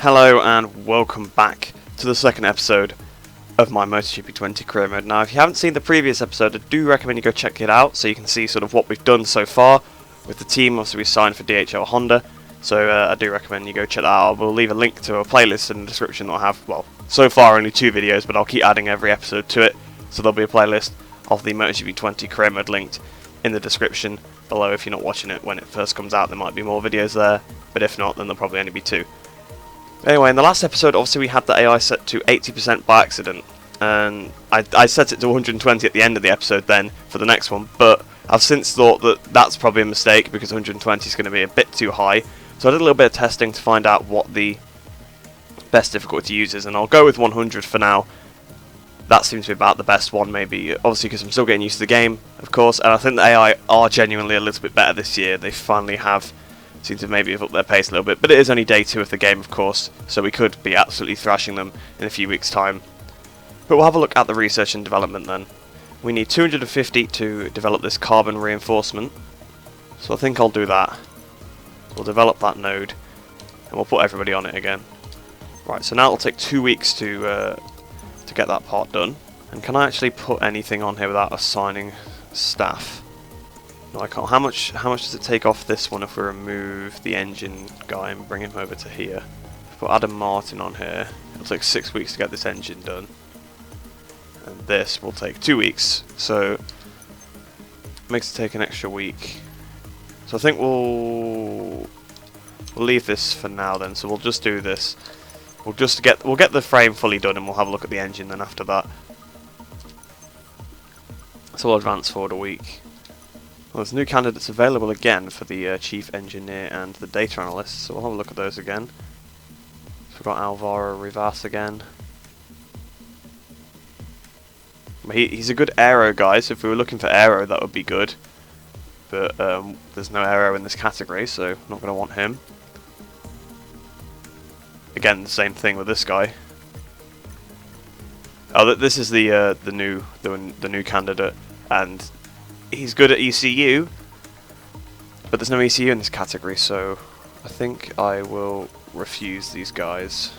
Hello and welcome back to the second episode of my MotoGP 20 career mode. Now if you haven't seen the previous episode, I do recommend you go check it out so you can see sort of what we've done so far with the team. Obviously we signed for DHL Honda, so I do recommend you go check that out. We'll leave a link to a playlist in the description that will have, well, so far only 2 videos, but I'll keep adding every episode to it, so there'll be a playlist of the MotoGP 20 career mode linked in the description below. If you're not watching it when it first comes out, there might be more videos there, but if not, then there'll probably only be 2. Anyway, in the last episode, obviously we had the AI set to 80% by accident, and I set it to 120 at the end of the episode then for the next one, but I've since thought that that's probably a mistake because 120 is going to be a bit too high, so I did a little bit of testing to find out what the best difficulty to use is, and I'll go with 100 for now. That seems to be about the best one, maybe, obviously because I'm still getting used to the game, of course, and I think the AI are genuinely a little bit better this year. They finally have seem to maybe have upped their pace a little bit, but it is only day 2 of the game, of course, so we could be absolutely thrashing them in a few weeks' time. But we'll have a look at the research and development then. We need 250 to develop this carbon reinforcement, so I think I'll do that. We'll develop that node, and we'll put everybody on it again. Right, so now it'll take 2 weeks to get that part done. And can I actually put anything on here without assigning staff? No, I can't. How much does it take off this one if we remove the engine guy and bring him over to here? If we put Adam Martin on here, it'll take 6 weeks to get this engine done. And this will take 2 weeks, so it makes it take an extra week. So I think we'll leave this for now then, so we'll just do this. We'll get the frame fully done and we'll have a look at the engine then after that. So we'll advance forward a week. Well, there's new candidates available again for the chief engineer and the data analyst, so we'll have a look at those again. So we've got Alvaro Rivas again. He's a good aero guy, so if we were looking for aero that would be good. But there's no aero in this category, so I'm not going to want him. Again, the same thing with this guy. Oh, this is the new candidate, and he's good at ECU, but there's no ECU in this category, so I think I will refuse these guys.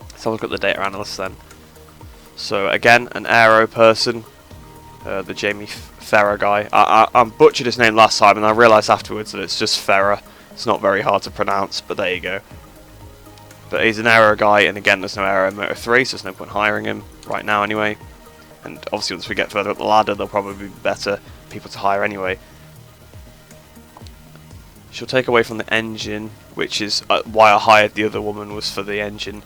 Let's have a look at the data analyst then. So again, an aero person, the Jamie Ferrer guy. I butchered his name last time, and I realised afterwards that it's just Ferrer. It's not very hard to pronounce, but there you go. But he's an aero guy, and again, there's no aero in Moto 3, so there's no point hiring him right now anyway. And obviously once we get further up the ladder, there'll probably be better people to hire anyway. She'll take away from the engine, which is why I hired the other woman, was for the engine.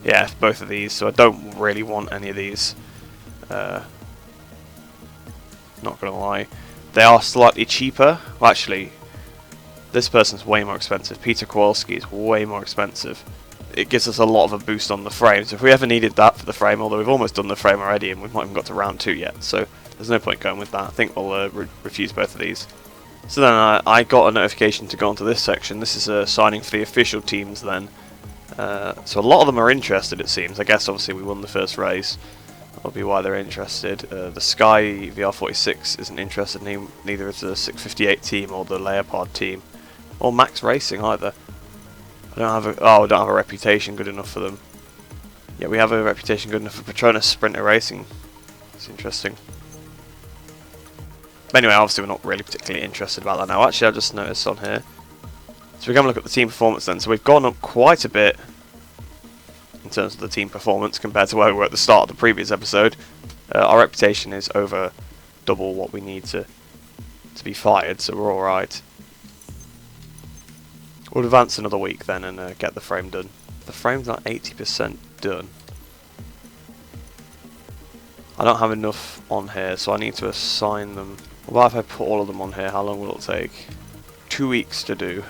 Yeah, both of these, so I don't really want any of these. Not gonna lie. They are slightly cheaper. Well, actually, this person's way more expensive. Peter Kowalski is way more expensive. It gives us a lot of a boost on the frame, so if we ever needed that for the frame, although we've almost done the frame already and we've not even got to round 2 yet, so there's no point going with that. I think we'll refuse both of these. So then I got a notification to go onto this section. This is signing for the official teams then. So a lot of them are interested, it seems. I guess obviously we won the first race. That'll be why they're interested. The Sky VR46 isn't interested, neither is the 658 team or the Leopard team. Or Max Racing either. I don't have a reputation good enough for them. Yeah, we have a reputation good enough for Petronas Sprinter Racing. It's interesting. But anyway, obviously we're not really particularly interested about that now. Actually, I just noticed on here. So we're going to look at the team performance then. So we've gone up quite a bit in terms of the team performance compared to where we were at the start of the previous episode. Our reputation is over double what we need to be fired, so we're alright. We'll advance another week then and get the frame done. The frame's not 80% done. I don't have enough on here, so I need to assign them. Well, if I put all of them on here, how long will it take? 2 weeks to do.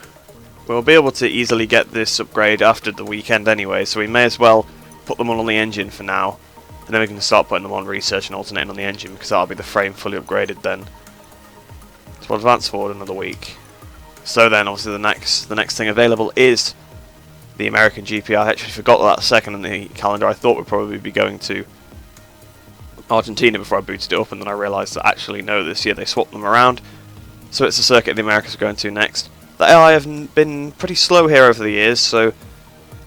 We'll be able to easily get this upgrade after the weekend anyway, so we may as well put them all on the engine for now. And then we can start putting them on research and alternating on the engine, because that'll be the frame fully upgraded then. So we'll advance forward another week. So then, obviously, the next thing available is the American GP. I actually forgot that second on the calendar. I thought we'd probably be going to Argentina before I booted it up, and then I realised that actually no, this year they swapped them around. So it's the circuit the Americans are going to next. The AI have been pretty slow here over the years, so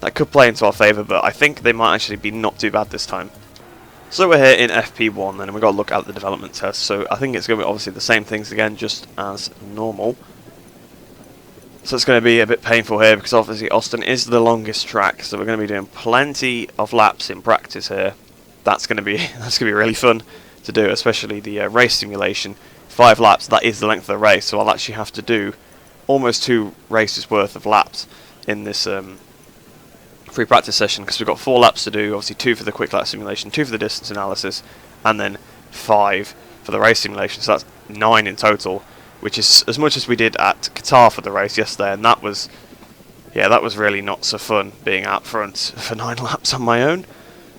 that could play into our favour, but I think they might actually be not too bad this time. So we're here in FP1 then, and we've got to look at the development test. So I think it's going to be obviously the same things again, just as normal. So it's going to be a bit painful here, because obviously Austin is the longest track, so we're going to be doing plenty of laps in practice here. That's going to be really fun to do, especially the race simulation. 5 laps, that is the length of the race, so I'll actually have to do almost 2 races worth of laps in this free practice session, because we've got 4 laps to do, obviously 2 for the quick lap simulation, 2 for the distance analysis, and then 5 for the race simulation, so that's 9 in total, which is as much as we did at Qatar for the race yesterday, and that was really not so fun, being out front for 9 laps on my own.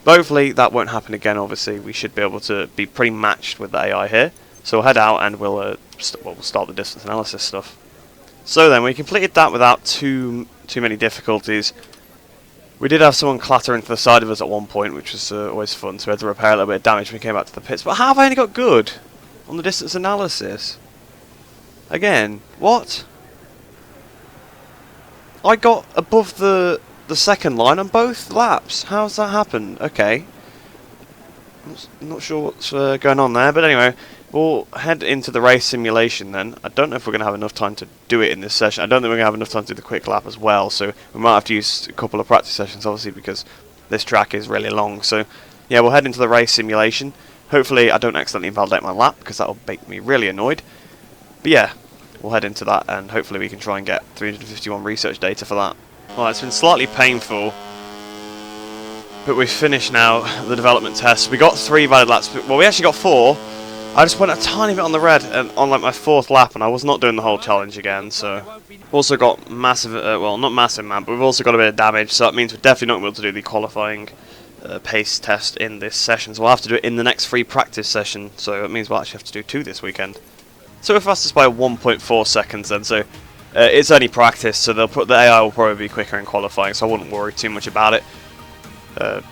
But hopefully that won't happen again. Obviously we should be able to be pretty matched with the AI here, so we'll head out and we'll start the distance analysis stuff. So then, we completed that without too many difficulties. We did have someone clatter into the side of us at one point, which was always fun, so we had to repair a little bit of damage when we came back to the pits. But how have I only got good on the distance analysis? Again, what? I got above the second line on both laps. How's that happened? Okay. I'm not sure what's going on there, but anyway, we'll head into the race simulation then. I don't know if we're going to have enough time to do it in this session. I don't think we're going to have enough time to do the quick lap as well, so we might have to use a couple of practice sessions, obviously, because this track is really long. So yeah, we'll head into the race simulation. Hopefully I don't accidentally invalidate my lap, because that'll make me really annoyed. But yeah, we'll head into that, and hopefully we can try and get 351 research data for that. Well, it's been slightly painful, but we've finished now the development test. We got 3 valid laps. Well, we actually got 4. I just went a tiny bit on the red and on like my 4th lap, and I was not doing the whole challenge again. So we've also got massive, well, not massive, man, but we've also got a bit of damage. So that means we're definitely not able to do the qualifying pace test in this session. So we'll have to do it in the next free practice session. So it means we'll actually have to do 2 this weekend. So we're fastest by 1.4 seconds then. So it's only practice, so the AI will probably be quicker in qualifying. So I wouldn't worry too much about it.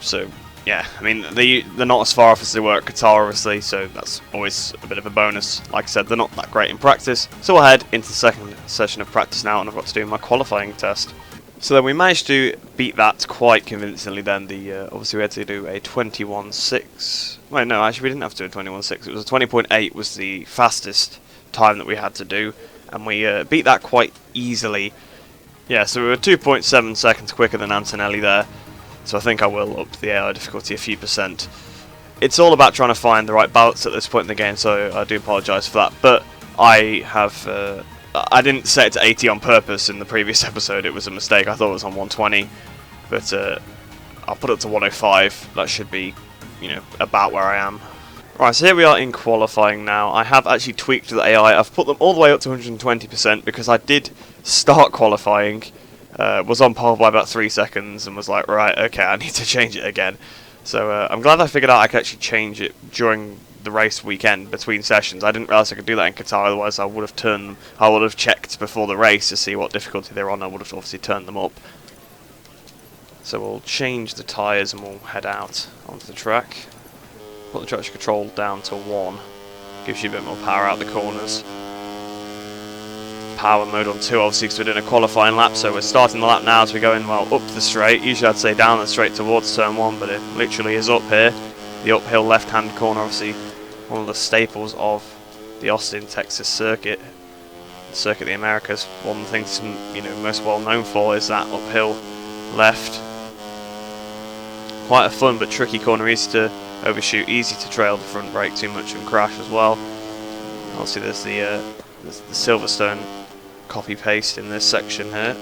So yeah, I mean, they're not as far off as they were at Qatar, obviously, so that's always a bit of a bonus. Like I said, they're not that great in practice. So we'll head into the second session of practice now, and I've got to do my qualifying test. So then we managed to beat that quite convincingly then. Obviously we had to do a 21.6. Wait, no, actually we didn't have to do a 21.6. It was a 20.8 was the fastest time that we had to do, and we beat that quite easily. Yeah, so we were 2.7 seconds quicker than Antonelli there. So I think I will up the AI difficulty a few percent. It's all about trying to find the right balance at this point in the game, so I do apologise for that. But I didn't set it to 80 on purpose in the previous episode. It was a mistake. I thought it was on 120, but I'll put it to 105. That should be, you know, about where I am. Right, so here we are in qualifying now. I have actually tweaked the AI. I've put them all the way up to 120% because I did start qualifying. Was on pole by about 3 seconds and was like, right, okay, I need to change it again. So I'm glad I figured out I could actually change it during the race weekend between sessions. I didn't realise I could do that in Qatar, otherwise I would have checked before the race to see what difficulty they're on. I would have obviously turned them up. So we'll change the tyres and we'll head out onto the track. Put the traction control down to 1. Gives you a bit more power out the corners. Power mode on 2, obviously, because we're doing a qualifying lap, so we're starting the lap now as we're going, well, up the straight. Usually I'd say down the straight towards turn 1, but it literally is up here. The uphill left-hand corner, obviously, one of the staples of the Austin, Texas circuit. The Circuit of the Americas. One of the things, you know, most well known for is that uphill left. Quite a fun but tricky corner, easy to overshoot, easy to trail the front brake too much and crash as well. Obviously there's the Silverstone copy paste in this section here.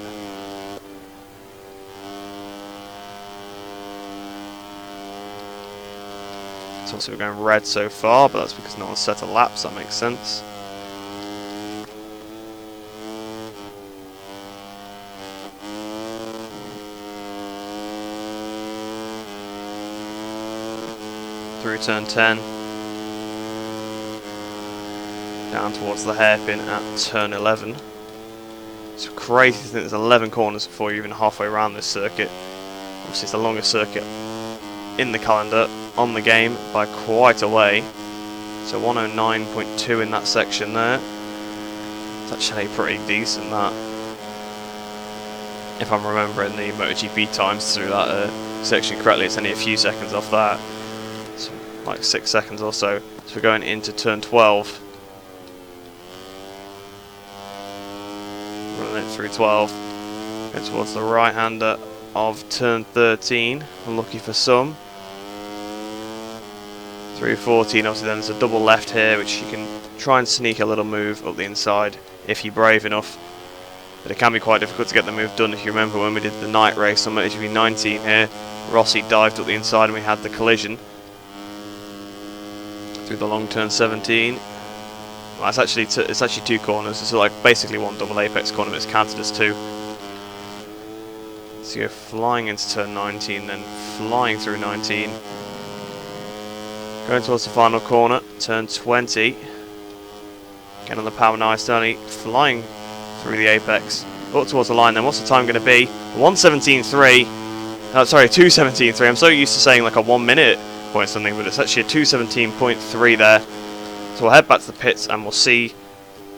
So obviously we're going red so far, but that's because no one's set a lap, so that makes sense. Through turn 10. Down towards the hairpin at turn 11. It's crazy to think there's 11 corners before you're even halfway around this circuit. Obviously it's the longest circuit in the calendar, on the game by quite a way. So 109.2 in that section there. It's actually pretty decent, that. if I'm remembering the MotoGP times through that section correctly, it's only a few seconds off that. So like 6 seconds or so. So we're going into turn 12. Running it through 12. Going towards the right-hander of turn 13. Unlucky for some. Through 14, obviously then there's a double left here, which you can try and sneak a little move up the inside if you're brave enough. But it can be quite difficult to get the move done. If you remember when we did the night race on MotoGP 19 here, Rossi dived up the inside and we had the collision through the long turn 17. Well, it's actually 2 corners. It's like basically one double apex corner, but it's counted as 2. So you go flying into turn 19, then flying through 19. Going towards the final corner, turn 20. Again on the power nice, only flying through the apex, up towards the line. Then what's the time going to be? 1:17.3. Sorry, 2:17.3. I'm so used to saying like a 1 minute point something, but it's actually a 2:17.3 there. So we'll head back to the pits and we'll see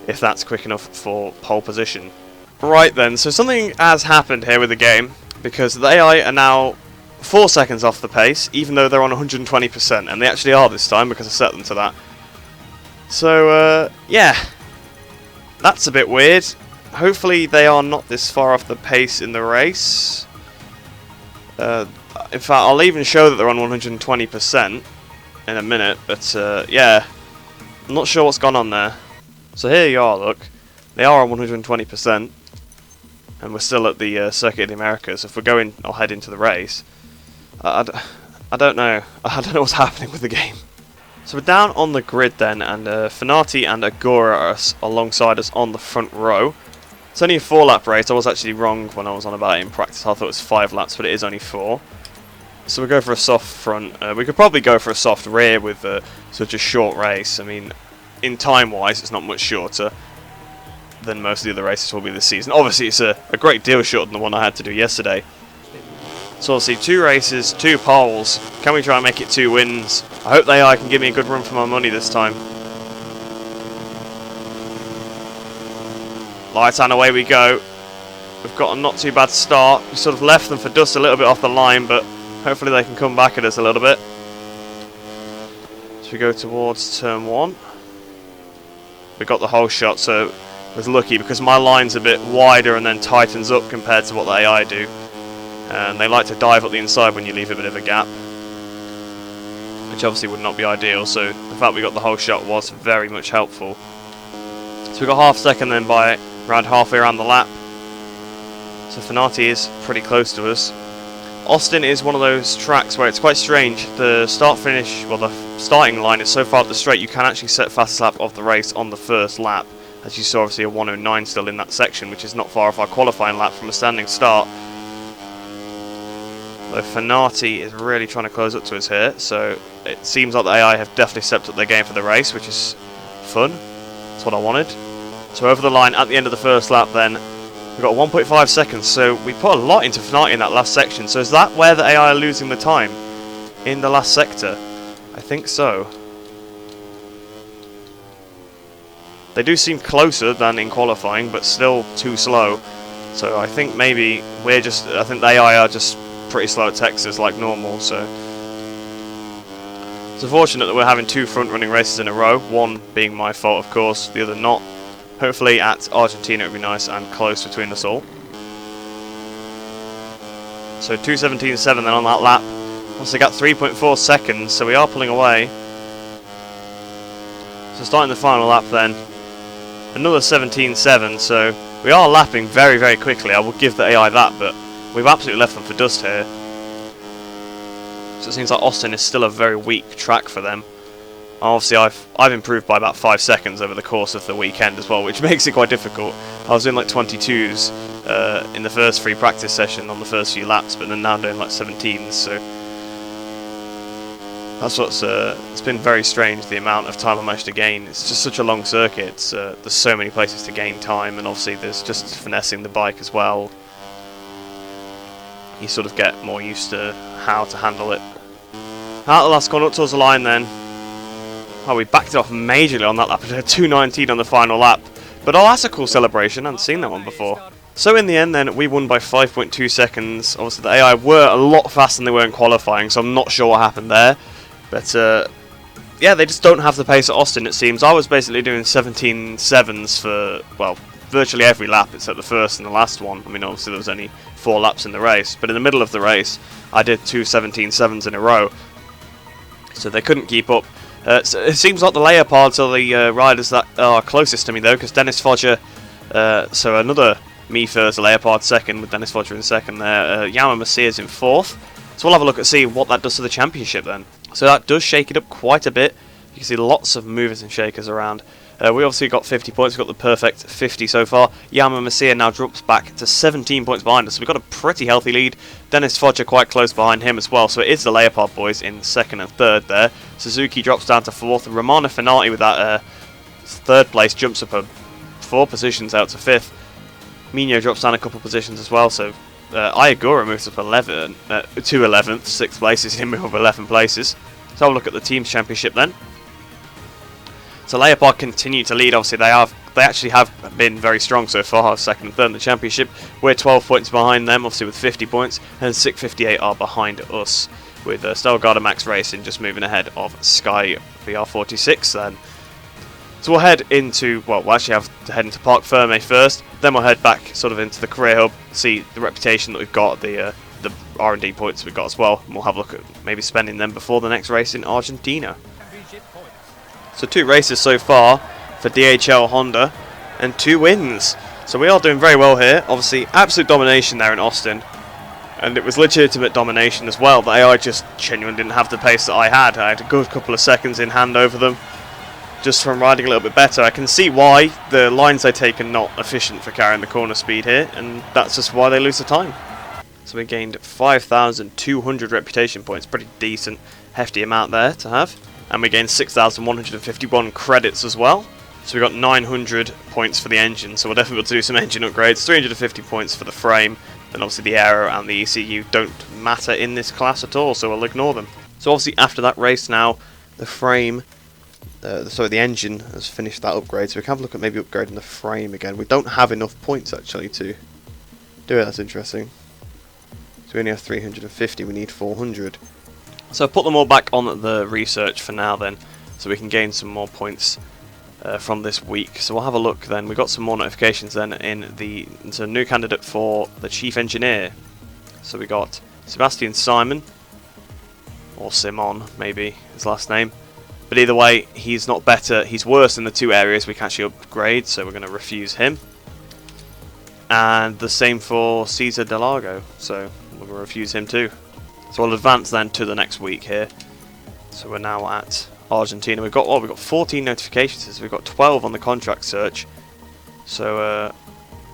if that's quick enough for pole position. Right then, so something has happened here with the game, because the AI are now 4 seconds off the pace, even though they're on 120%, and they actually are this time because I set them to that. So, yeah, that's a bit weird. Hopefully they are not this far off the pace in the race. In fact, I'll even show that they're on 120% in a minute, but yeah, I'm not sure what's gone on there. So here you are, look. They are on 120%, and we're still at the Circuit of the Americas. If we're going, I'll head into the race. I don't know. I don't know what's happening with the game. So we're down on the grid then, and Fenati and Agora are alongside us on the front row. It's only a 4-lap race. I was actually wrong when I was on about it in practice. I thought it was 5 laps, but it is only 4. So we'll go for a soft front. We could probably go for a soft rear with such a short race. I mean, in time-wise, it's not much shorter than most of the other races will be this season. Obviously, it's a great deal shorter than the one I had to do yesterday. So obviously 2 races, 2 poles. Can we try and make it 2 wins? I hope the AI can give me a good run for my money this time. Lights and away we go. We've got a not too bad start. We sort of left them for dust a little bit off the line, but hopefully they can come back at us a little bit. So we go towards turn 1. We got the whole shot, so I was lucky because my line's a bit wider and then tightens up compared to what the AI do. And they like to dive up the inside when you leave a bit of a gap, which obviously would not be ideal, so the fact we got the whole shot was very much helpful. So we got half second then by around halfway around the lap. So Fenati is pretty close to us. Austin is one of those tracks where it's quite strange. The start-finish, well, the starting line is so far up the straight you can actually set fastest lap of the race on the first lap. As you saw, obviously a 1:09 still in that section, which is not far off our qualifying lap from a standing start. Though Fenati is really trying to close up to us here, so it seems like the AI have definitely stepped up their game for the race, which is fun. That's what I wanted. So over the line at the end of the first lap then, we've got 1.5 seconds, so we put a lot into Fenati in that last section. So is that where the AI are losing the time? In the last sector? I think so. They do seem closer than in qualifying, but still too slow. So I think maybe I think the AI are just pretty slow at Texas like normal, so it's unfortunate that we're having 2 front-running races in a row, one being my fault of course, the other not. Hopefully at Argentina it would be nice and close between us all. So 2:17.7 then on that lap. Also got 3.4 seconds, so we are pulling away. So starting the final lap then, another 17.7, so we are lapping very, very quickly. I will give the AI that, but we've absolutely left them for dust here. So it seems like Austin is still a very weak track for them. Obviously I've improved by about 5 seconds over the course of the weekend as well, which makes it quite difficult. I was doing like 22s in the first free practice session on the first few laps, but then now I'm doing like 17s, so that's what's it's been very strange, the amount of time I managed to gain. It's just such a long circuit. There's so many places to gain time, and obviously there's just finessing the bike as well. You sort of get more used to how to handle it. Out the last corner, up towards the line then. Oh, we backed it off majorly on that lap. We did a 2:19 on the final lap. But oh, that's a cool celebration. I hadn't seen that one before. So in the end then, we won by 5.2 seconds. Obviously the AI were a lot faster than they were in qualifying, so I'm not sure what happened there. But yeah, they just don't have the pace at Austin, it seems. I was basically doing 17.7s for, well, virtually every lap except the first and the last one. I mean, obviously there was only 4 laps in the race, but in the middle of the race, I did 2 17.7s in a row. So they couldn't keep up. So it seems like the Leopards are the riders that are closest to me, though, because Dennis Fodger, so another me first, Leopard second, with Dennis Fodger in second there. Yama Messias in fourth. So we'll have a look at see what that does to the championship then. So that does shake it up quite a bit. You can see lots of movers and shakers around. We obviously got 50 points. We've got the perfect 50 so far. Yama Messias now drops back to 17 points behind us. So we've got a pretty healthy lead. Dennis Fodger quite close behind him as well. So it is the Leopard boys in second and third there. Suzuki drops down to fourth. Romano Finati with that third place jumps up 4 positions out to fifth. Mino drops down a couple positions as well, so Iagura moves up 2 11th, 6 places, he didn't move up 11 places. So have a look at the team's championship then. So Leopard continue to lead, obviously they actually have been very strong so far, second and third in the championship. We're 12 points behind them, obviously with 50 points, and 658 are behind us, with Stelgarda Max Racing just moving ahead of Sky VR46 then. So we'll head into, well, we'll actually have to head into Parc Ferme first, then we'll head back sort of into the career hub, see the reputation that we've got, the R&D points we've got as well, and we'll have a look at maybe spending them before the next race in Argentina. So 2 races so far for DHL Honda, and 2 wins. So we are doing very well here, obviously absolute domination there in Austin, and it was legitimate domination as well, but I just genuinely didn't have the pace that I had. I had a good couple of seconds in hand over them, just from riding a little bit better. I can see why the lines they take are not efficient for carrying the corner speed here, and that's just why they lose the time. So we gained 5,200 reputation points, pretty decent, hefty amount there to have. And we gained 6,151 credits as well. So we got 900 points for the engine, so we'll definitely be able to do some engine upgrades. 350 points for the frame, and obviously the aero and the ECU don't matter in this class at all, so we'll ignore them. So obviously after that race now, the frame, the engine has finished that upgrade, so we can have a look at maybe upgrading the frame again. We don't have enough points actually to do it, that's interesting. So we only have 350, we need 400. So put them all back on the research for now then, so we can gain some more points from this week. So we'll have a look then. We've got some more notifications then it's a new candidate for the chief engineer. So we got Sebastian Simon, or Simon maybe his last name. But either way, he's not better, he's worse in the 2 areas we can actually upgrade, so we're going to refuse him. And the same for Cesar Delago, so we'll refuse him too. So I'll advance then to the next week here. So we're now at Argentina. We've got 14 notifications. We've got 12 on the contract search. So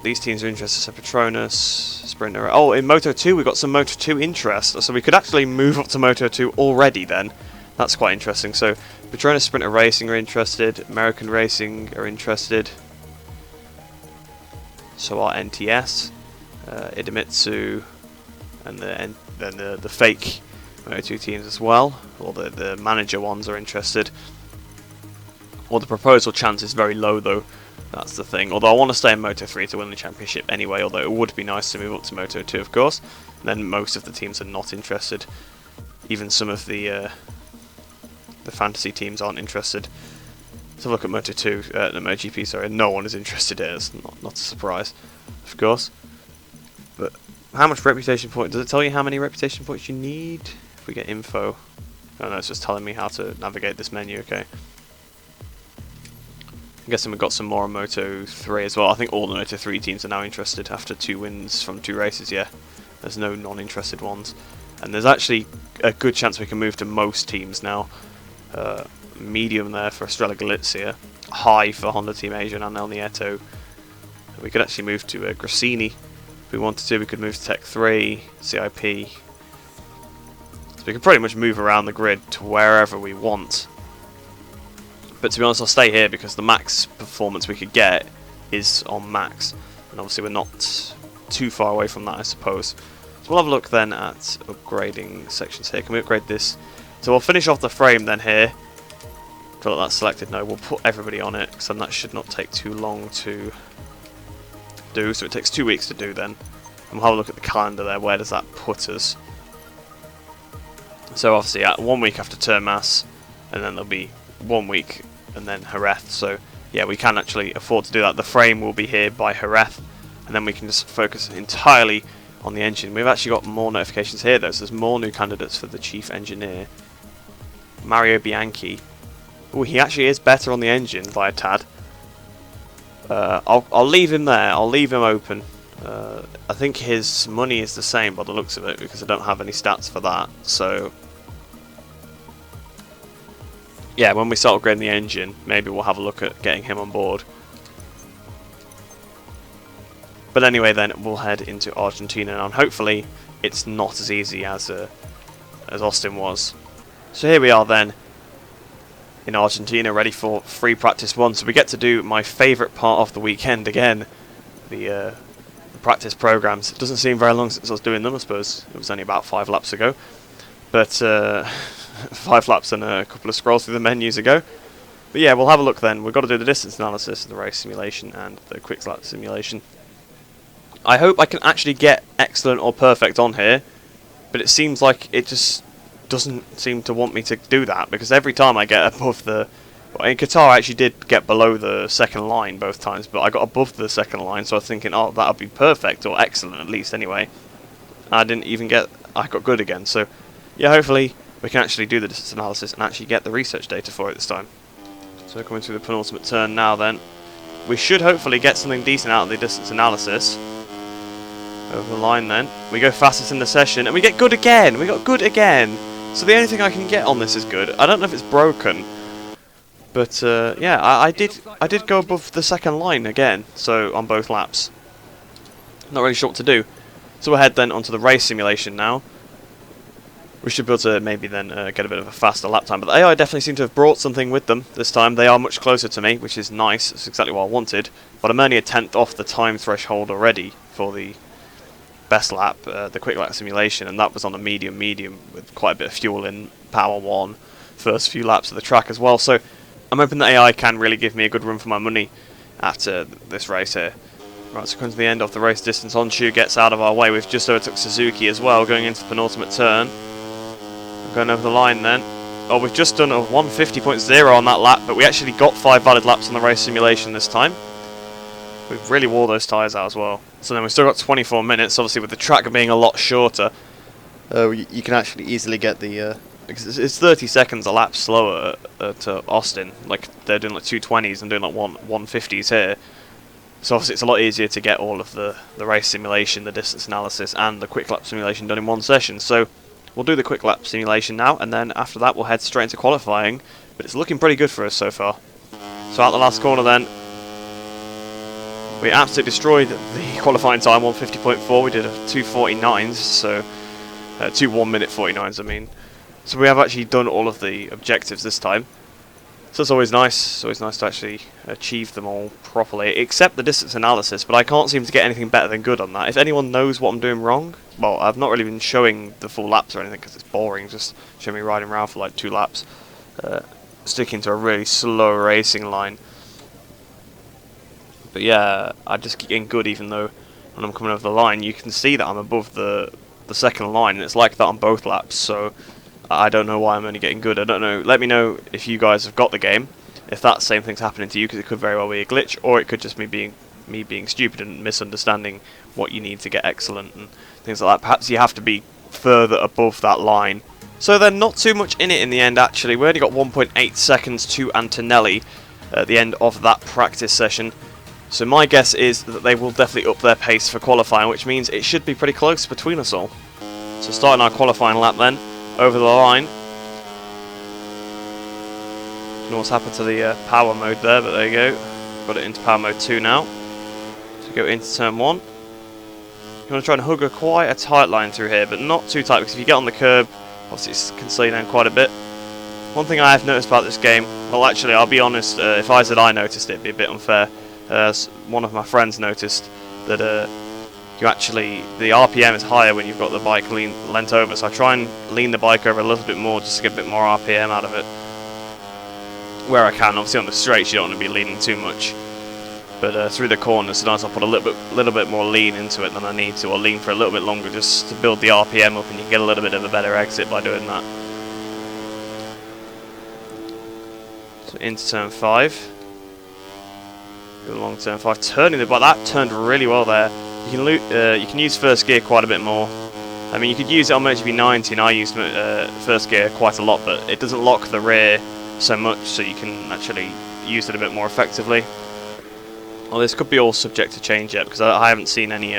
these teams are interested. So Petronas, Sprinter. Oh, in Moto 2 we've got some Moto 2 interest. So we could actually move up to Moto 2 already then. That's quite interesting. So Petronas, Sprinter Racing are interested. American Racing are interested. So our NTS, Idemitsu, and then the fake Moto2 teams as well, or the manager ones are interested. Or the proposal chance is very low though, that's the thing. Although I want to stay in Moto3 to win the championship anyway, although it would be nice to move up to Moto2 of course. And then most of the teams are not interested. Even some of the fantasy teams aren't interested. Let's have a look at Moto2, the MotoGP, sorry, no one is interested here, it's not a surprise, of course. But how much reputation points? Does it tell you how many reputation points you need? If we get info. Oh no, it's just telling me how to navigate this menu, okay. I'm guessing we've got some more on Moto 3 as well. I think all the Moto 3 teams are now interested after 2 wins from 2 races, yeah. There's no non-interested ones. And there's actually a good chance we can move to most teams now. Medium there for Estrella Galizia. High for Honda Team Asia and El Nieto. We could actually move to Grassini. If we wanted to, we could move to Tech 3, CIP. So we can pretty much move around the grid to wherever we want. But to be honest, I'll stay here because the max performance we could get is on max. And obviously we're not too far away from that, I suppose. So we'll have a look then at upgrading sections here. Can we upgrade this? So we'll finish off the frame then here. I feel like that's selected. No, we'll put everybody on it, because then that should not take too long to do, so it takes 2 weeks to do then. And we'll have a look at the calendar there, where does that put us? So obviously 1 week after Termas, and then there'll be 1 week, and then Jerez. So yeah, we can actually afford to do that. The frame will be here by Jerez, and then we can just focus entirely on the engine. We've actually got more notifications here though, so there's more new candidates for the chief engineer. Mario Bianchi. Oh, he actually is better on the engine by a tad. I'll leave him there. I'll leave him open. I think his money is the same by the looks of it, because I don't have any stats for that. So yeah, when we start upgrading the engine, maybe we'll have a look at getting him on board. But anyway, then we'll head into Argentina now, and hopefully it's not as easy as Austin was. So here we are then in Argentina, ready for free practice 1. So we get to do my favourite part of the weekend again, the practice programs. It doesn't seem very long since I was doing them. I suppose it was only about 5 laps ago, but 5 laps and a couple of scrolls through the menus ago. But yeah, we'll have a look then. We've got to do the distance analysis, the race simulation, and the quick lap simulation. I hope I can actually get excellent or perfect on here, but it seems like it just doesn't seem to want me to do that, because every time I get above the... Well, in Qatar I actually did get below the second line both times, but I got above the second line, so I was thinking, oh, that'll be perfect, or excellent at least anyway. I didn't even get... I got good again, so yeah, hopefully we can actually do the distance analysis and actually get the research data for it this time. So coming through the penultimate turn now then, we should hopefully get something decent out of the distance analysis. Over the line then, we go fastest in the session, and we get good again! We got good again! So the only thing I can get on this is good. I don't know if it's broken, but yeah, I did go above the second line again, so on both laps. Not really sure what to do. So we'll head then onto the race simulation now. We should be able to maybe then get a bit of a faster lap time, but the AI definitely seem to have brought something with them this time. They are much closer to me, which is nice. That's exactly what I wanted, but I'm only a 10th off the time threshold already for the best lap, the quick lap simulation, and that was on a medium with quite a bit of fuel in power 1 first few laps of the track as well. So I'm hoping that AI can really give me a good run for my money after this race here. Right, so coming to the end of the race distance, Honshu gets out of our way. We've just overtook Suzuki as well, going into the penultimate turn. Going over the line then. Oh, we've just done a 150.0 on that lap, but we actually got 5 valid laps on the race simulation this time. We've really wore those tyres out as well. So then we've still got 24 minutes, obviously with the track being a lot shorter. You can actually easily get the... it's 30 seconds a lap slower to Austin. Like, they're doing like 220s and doing like 150s here. So obviously it's a lot easier to get all of the race simulation, the distance analysis, and the quick lap simulation done in one session. So we'll do the quick lap simulation now, and then after that we'll head straight into qualifying. But it's looking pretty good for us so far. So out the last corner then, we absolutely destroyed the qualifying time, 150.4. We did a 2:49s, so 2 1-minute 49s, I mean. So we have actually done all of the objectives this time. So it's always nice. It's always nice to actually achieve them all properly, except the distance analysis. But I can't seem to get anything better than good on that. If anyone knows what I'm doing wrong, well, I've not really been showing the full laps or anything because it's boring. Just showing me riding around for like 2 laps, sticking to a really slow racing line. But yeah, I just keep getting good even though when I'm coming over the line, you can see that I'm above the second line, and it's like that on both laps. So I don't know why I'm only getting good. I don't know. Let me know if you guys have got the game, if that same thing's happening to you, because it could very well be a glitch, or it could just me being stupid and misunderstanding what you need to get excellent and things like that. Perhaps you have to be further above that line. So then, not too much in it in the end actually. We only got 1.8 seconds to Antonelli at the end of that practice session. So my guess is that they will definitely up their pace for qualifying, which means it should be pretty close between us all. So starting our qualifying lap then, over the line. Don't know what's happened to the power mode there, but there you go. Got it into power mode 2 now. So go into turn 1. You want to try and hug quite a tight line through here, but not too tight, because if you get on the curb, obviously it can slow you down quite a bit. One thing I have noticed about this game, well actually I'll be honest, if I said I noticed it, it'd be a bit unfair. One of my friends noticed that the RPM is higher when you've got the bike leant over, so I try and lean the bike over a little bit more just to get a bit more RPM out of it where I can. Obviously on the straights you don't want to be leaning too much. but through the corners, sometimes I'll put a little bit more lean into it than I need to, or lean for a little bit longer just to build the RPM up, and you can get a little bit of a better exit by doing that. So into turn 5. Go along turn 5, turning the bike. That turned really well there. You can use first gear quite a bit more. I mean, you could use it on MotoGP 90, and I used first gear quite a lot, but it doesn't lock the rear so much, so you can actually use it a bit more effectively. Well, this could be all subject to change yet, because I haven't seen any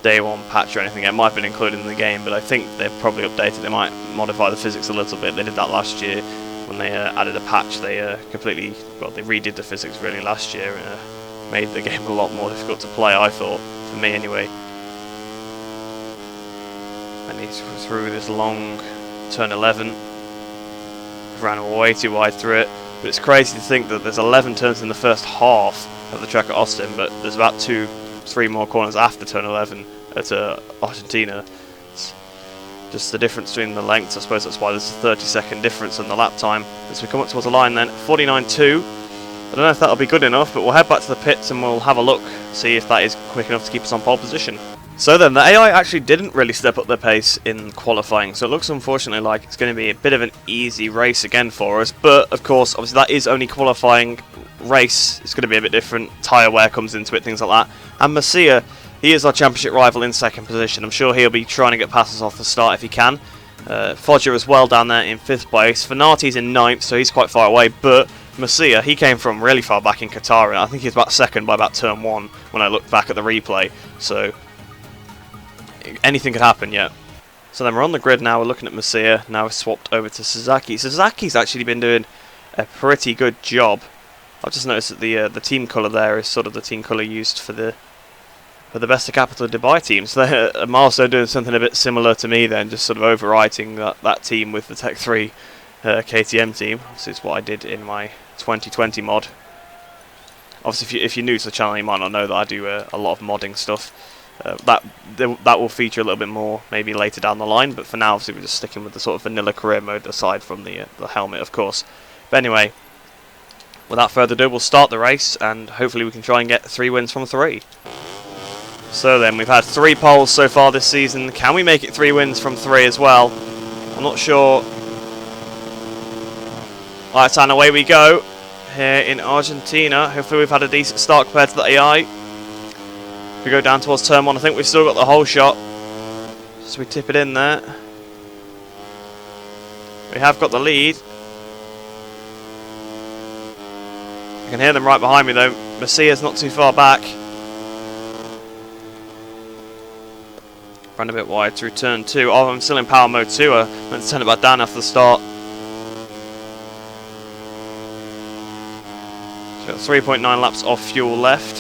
day 1 patch or anything. It might have been included in the game, but I think they've probably updated. They might modify the physics a little bit. They did that last year when they added a patch. They they redid the physics really last year, and made the game a lot more difficult to play, I thought, for me anyway. And he's through this long turn 11. Ran way too wide through it, but it's crazy to think that there's 11 turns in the first half of the track at Austin, but there's about 2-3 more corners after turn 11 at Argentina. It's just the difference between the lengths. I suppose that's why there's a 30-second difference in the lap time as we come up towards the line then. 49.2. I don't know if that'll be good enough, but we'll head back to the pits and we'll have a look, see if that is quick enough to keep us on pole position. So then, the AI actually didn't really step up their pace in qualifying, so it looks unfortunately like it's going to be a bit of an easy race again for us, but of course, obviously that is only qualifying race. It's going to be a bit different, tyre wear comes into it, things like that. And Masia, he is our championship rival in 2nd position. I'm sure he'll be trying to get past us off the start if he can. Foggia as well down there in 5th place. Fanati's in 9th, so he's quite far away, but Masia, he came from really far back in Qatar, and I think he's about 2nd by about turn 1 when I looked back at the replay, so anything could happen yet. So then we're on the grid now, we're looking at Masia, now we're swapped over to Sasaki. Sasaki's actually been doing a pretty good job. I've just noticed that the team colour there is sort of the team colour used for the Best of Capital Dubai team. So they're Milestone doing something a bit similar to me then, just sort of overwriting that team with the Tech 3 KTM team. This is what I did in my 2020 mod. Obviously if you're new to the channel you might not know that I do a lot of modding stuff. That will feature a little bit more maybe later down the line, but for now obviously we're just sticking with the sort of vanilla career mode aside from the helmet, of course. But anyway, without further ado, we'll start the race and hopefully we can try and get 3 wins from 3. So then, we've had 3 poles so far this season. Can we make it 3 wins from 3 as well? I'm not sure. Alright, and away we go here in Argentina. Hopefully we've had a decent start compared to the AI. We go down towards turn 1, I think we've still got the whole shot. So we tip it in there. We have got the lead. I can hear them right behind me though. Masia's not too far back. Ran a bit wide through turn 2. Oh, I'm still in power mode 2. I meant to turn it back down after the start. So we've got 3.9 laps of fuel left.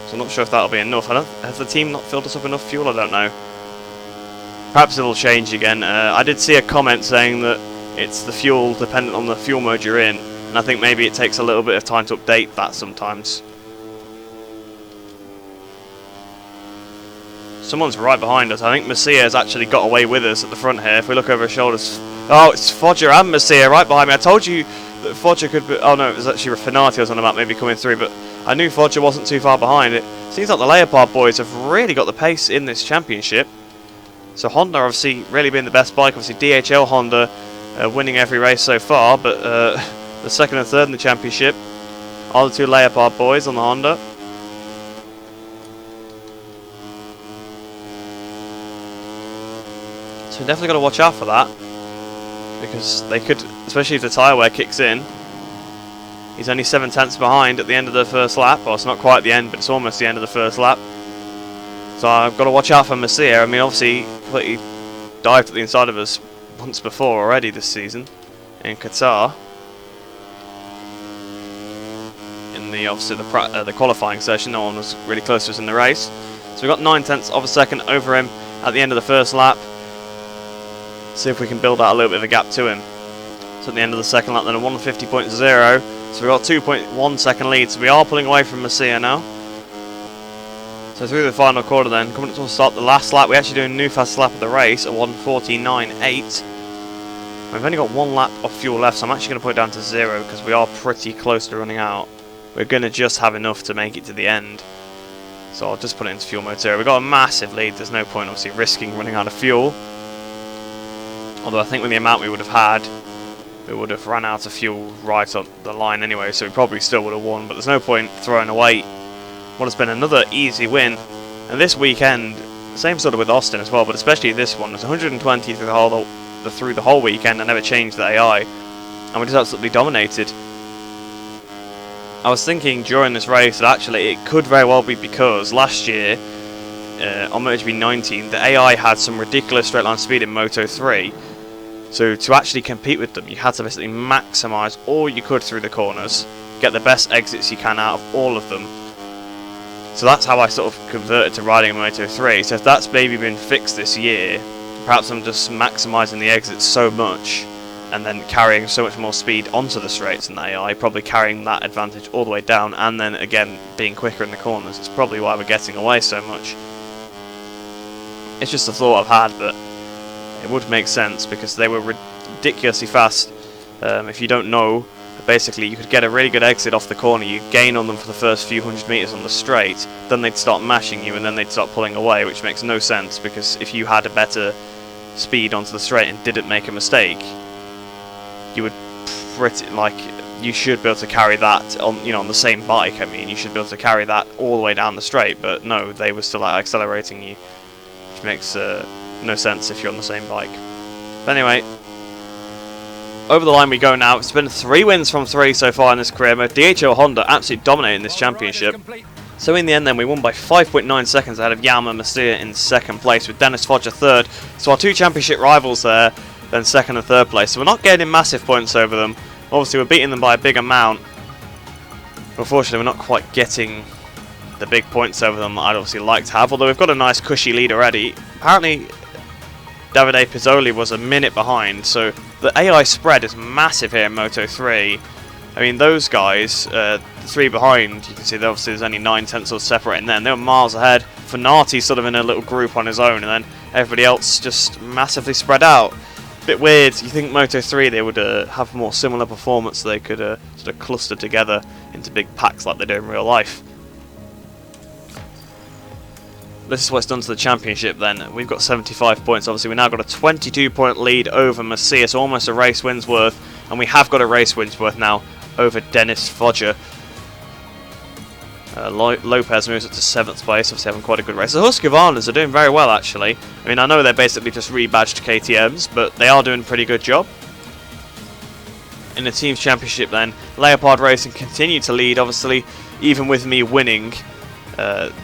So I'm not sure if that'll be enough. Has the team not filled us up enough fuel? I don't know. Perhaps it'll change again. I did see a comment saying that it's the fuel dependent on the fuel mode you're in, and I think maybe it takes a little bit of time to update that sometimes. Someone's right behind us. I think Masia has actually got away with us at the front here. If we look over our shoulders, oh, it's Foggia and Masia right behind me. I told you that Foggia could be. Oh no, it was actually Fanati was on the map, maybe coming through, but I knew Foggia wasn't too far behind. It seems like the Leopard boys have really got the pace in this championship. So Honda obviously really been the best bike. Obviously DHL Honda winning every race so far, but the 2nd and 3rd in the championship are the 2 Leopard boys on the Honda. So we've definitely got to watch out for that, because they could, especially if the tyre wear kicks in. He's only 7 tenths behind at the end of the first lap. Well, it's not quite the end, but it's almost the end of the first lap. So I've got to watch out for Masia. I mean, obviously, he completely dived at the inside of us once before already this season in Qatar. In the obviously the qualifying session, no one was really close to us in the race. So we've got 9 tenths of a second over him at the end of the first lap. See if we can build out a little bit of a gap to him. So at the end of the second lap then a 150.0. So we've got 2.1 second lead. So we are pulling away from Masia now. So through the final quarter then, coming up to start the last lap, we actually do a new fastest lap of the race at 1:49.8. We've only got 1 lap of fuel left, so I'm actually going to put it down to 0 because we are pretty close to running out. we're going to just have enough to make it to the end. So I'll just put it into fuel mode 0. We've got a massive lead, there's no point obviously risking running out of fuel. Although I think with the amount we would have had, we would have run out of fuel right on the line anyway, so we probably still would have won, but there's no point throwing away what has been another easy win. And this weekend, same sort of with Austin as well, but especially this one, it was 120 through the whole weekend. I never changed the AI, and we just absolutely dominated. I was thinking during this race that actually it could very well be because last year on MotoGP 19 the AI had some ridiculous straight line speed in Moto 3, so to actually compete with them you had to basically maximise all you could through the corners, get the best exits you can out of all of them. So that's how I sort of converted to riding in Moto 3. So if that's maybe been fixed this year, perhaps I'm just maximising the exits so much and then carrying so much more speed onto the straights in the AI, probably carrying that advantage all the way down, and then again being quicker in the corners. It's probably why we're getting away so much. It's just a thought I've had, but it would make sense because they were ridiculously fast. If you don't know, basically you could get a really good exit off the corner, you gain on them for the first few hundred metres on the straight, then they'd start mashing you and then they'd start pulling away, which makes no sense because if you had a better speed onto the straight and didn't make a mistake, you would you should be able to carry that on, on the same bike. I mean, you should be able to carry that all the way down the straight, but no, they were still accelerating you, which makes no sense if you're on the same bike. But anyway, over the line we go now. It's been 3 wins from 3 so far in this career mode. DHL Honda absolutely dominating this championship. So in the end then, we won by 5.9 seconds ahead of Yama Masia in 2nd place, with Dennis Fodger 3rd. So our 2 championship rivals there, then 2nd and 3rd place. So we're not getting massive points over them. Obviously we're beating them by a big amount. Unfortunately we're not quite getting the big points over them that I'd obviously like to have, although we've got a nice cushy lead already. Apparently Davide Pizzoli was a minute behind, so the AI spread is massive here in Moto 3. I mean, those guys, the 3 behind, you can see that obviously there's only 9/10 separating them. They were miles ahead. Fanati's sort of in a little group on his own, and then everybody else just massively spread out. Bit weird. You think Moto 3 they would have more similar performance, so they could sort of cluster together into big packs like they do in real life. This is what's done to the championship then. We've got 75 points. Obviously we've now got a 22-point lead over Masia, so almost a race win's worth, and we have got a race win's worth now over Dennis Fodger. Lopez moves up to 7th place, obviously having quite a good race. The Husqvarnas are doing very well actually. I mean, I know they're basically just rebadged KTMs, but they are doing a pretty good job. In the team's championship then, Leopard Racing continued to lead, obviously, even with me winning.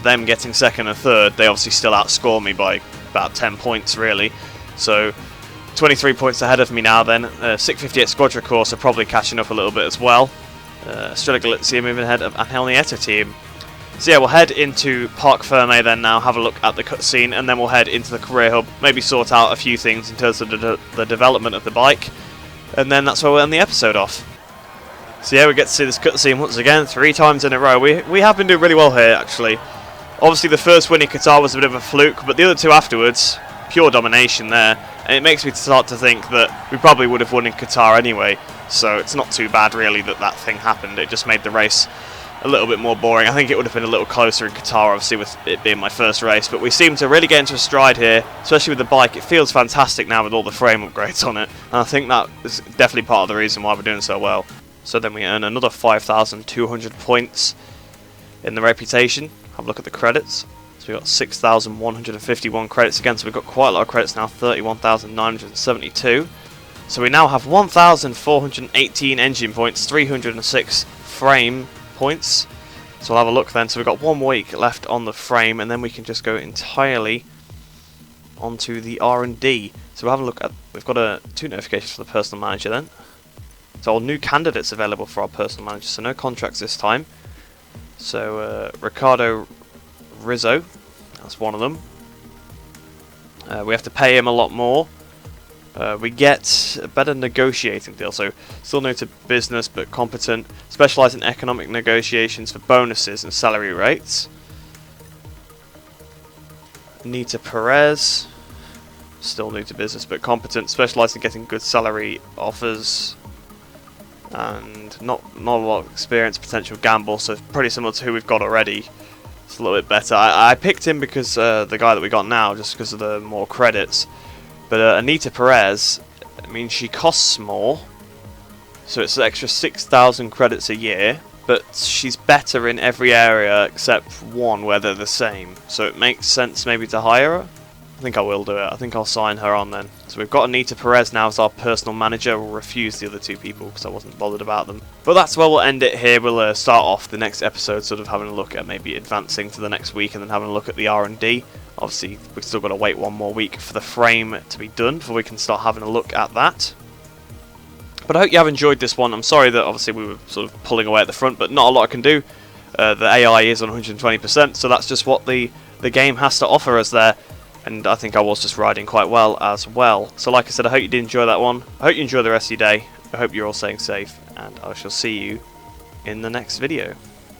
Them getting 2nd and 3rd, they obviously still outscore me by about 10 points really. So 23 points ahead of me now then. 658 Squadra course are probably catching up a little bit as well. Strella Galizia moving ahead of Angel Nieto team. So yeah, we'll head into Parc Ferme then now, have a look at the cutscene, and then we'll head into the career hub, maybe sort out a few things in terms of the development of the bike, and then that's where we'll end the episode off. So yeah, we get to see this cutscene once again, 3 times in a row. We have been doing really well here, actually. Obviously the first win in Qatar was a bit of a fluke, but the other 2 afterwards, pure domination there. And it makes me start to think that we probably would have won in Qatar anyway. So it's not too bad really that that thing happened. It just made the race a little bit more boring. I think it would have been a little closer in Qatar, obviously, with it being my first race. But we seem to really get into a stride here, especially with the bike. It feels fantastic now with all the frame upgrades on it. And I think that is definitely part of the reason why we're doing so well. So then we earn another 5,200 points in the reputation. Have a look at the credits. So we've got 6,151 credits again, so we've got quite a lot of credits now, 31,972. So we now have 1,418 engine points, 306 frame points. So we'll have a look then. So we've got 1 week left on the frame, and then we can just go entirely onto the R&D. So we'll have a look at, we've got 2 notifications for the personal manager then. So all new candidates available for our personal manager, so no contracts this time. So Ricardo Rizzo, that's one of them. We have to pay him a lot more. We get a better negotiating deal, so still new to business but competent. Specialise in economic negotiations for bonuses and salary rates. Nita Perez, still new to business but competent. Specialise in getting good salary offers. and not a lot of experience, potential gamble, so pretty similar to who we've got already. It's a little bit better. I picked him because the guy that we got now, just because of the more credits. But Anita Perez, I mean, she costs more, so it's an extra 6,000 credits a year, but she's better in every area except one where they're the same. So it makes sense maybe to hire her. I think I will do it. I think I'll sign her on then. So we've got Anita Perez now as our personal manager. We'll refuse the other two people because I wasn't bothered about them. But that's where we'll end it here. We'll start off the next episode sort of having a look at maybe advancing to the next week and then having a look at the R&D. Obviously, we've still got to wait one more week for the frame to be done before we can start having a look at that. But I hope you have enjoyed this one. I'm sorry that obviously we were sort of pulling away at the front, but not a lot I can do. The AI is on 120%, so that's just what the game has to offer us there. And I think I was just riding quite well as well. So like I said, I hope you did enjoy that one. I hope you enjoy the rest of your day. I hope you're all staying safe. And I shall see you in the next video.